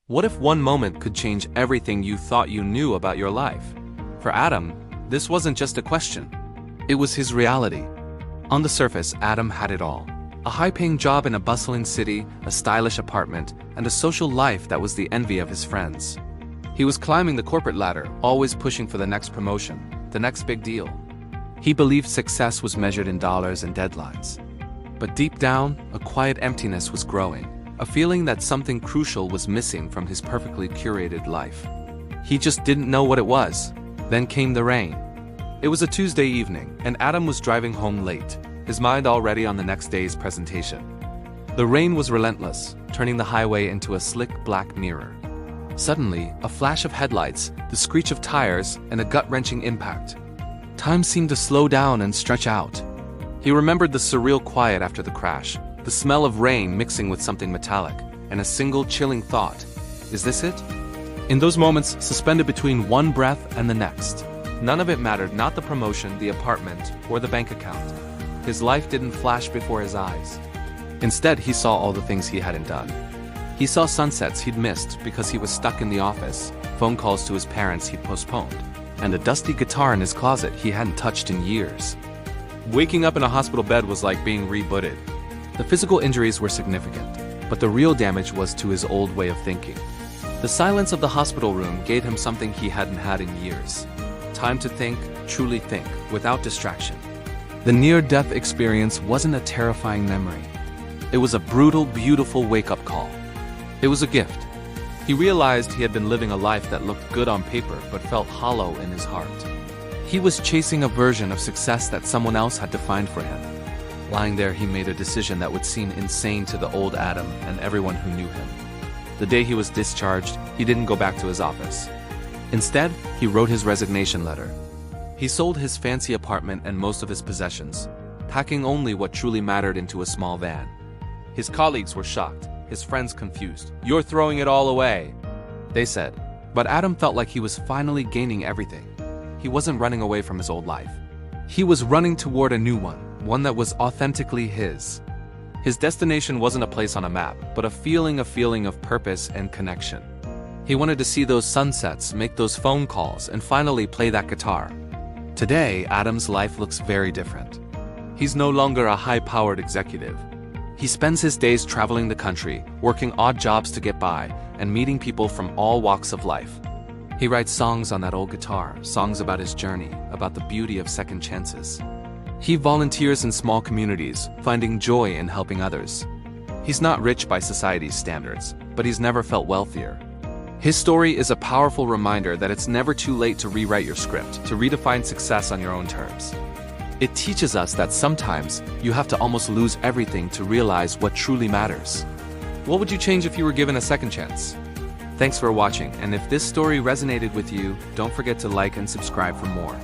What if one moment could change everything you thought you knew about your life? For Adam, this wasn't just a question. It was his reality. On the surface, Adam had it all. A high-paying job in a bustling city, a stylish apartment, and a social life that was the envy of his friends. He was climbing the corporate ladder, always pushing for the next promotion, the next big deal. He believed success was measured in dollars and deadlines. But deep down, a quiet emptiness was growing. A feeling that something crucial was missing from his perfectly curated life. He just didn't know what it was. Then came the rain. It was a Tuesday evening, and Adam was driving home late, his mind already on the next day's presentation. The rain was relentless, turning the highway into a slick black mirror. Suddenly, a flash of headlights, the screech of tires, and a gut-wrenching impact. Time seemed to slow down and stretch out. He remembered the surreal quiet after the crash, the smell of rain mixing with something metallic, and a single chilling thought. Is this it? In those moments, suspended between one breath and the next, none of it mattered, not the promotion, the apartment, or the bank account. His life didn't flash before his eyes. Instead, he saw all the things he hadn't done. He saw sunsets he'd missed because he was stuck in the office, phone calls to his parents he'd postponed, and a dusty guitar in his closet he hadn't touched in years. Waking up in a hospital bed was like being rebooted. The physical injuries were significant, but the real damage was to his old way of thinking. The silence of the hospital room gave him something he hadn't had in years. Time to think, truly think, without distraction. The near-death experience wasn't a terrifying memory. It was a brutal, beautiful wake-up call. It was a gift. He realized he had been living a life that looked good on paper but felt hollow in his heart. He was chasing a version of success that someone else had defined for him. Lying there, he made a decision that would seem insane to the old Adam and everyone who knew him. The day he was discharged, he didn't go back to his office. Instead, he wrote his resignation letter. He sold his fancy apartment and most of his possessions, packing only what truly mattered into a small van. His colleagues were shocked, his friends confused. "You're throwing it all away," they said. But Adam felt like he was finally gaining everything. He wasn't running away from his old life. He was running toward a new one that was authentically his. His destination wasn't a place on a map, but a feeling of purpose and connection. He wanted to see those sunsets, make those phone calls, and finally play that guitar. Today, Adam's life looks very different. He's no longer a high-powered executive. He spends his days traveling the country, working odd jobs to get by, and meeting people from all walks of life. He writes songs on that old guitar, songs about his journey, about the beauty of second chances. He volunteers in small communities, finding joy in helping others. He's not rich by society's standards, but he's never felt wealthier. His story is a powerful reminder that it's never too late to rewrite your script, to redefine success on your own terms. It teaches us that sometimes you have to almost lose everything to realize what truly matters. What would you change if you were given a second chance? Thanks for watching, and if this story resonated with you, don't forget to like and subscribe for more.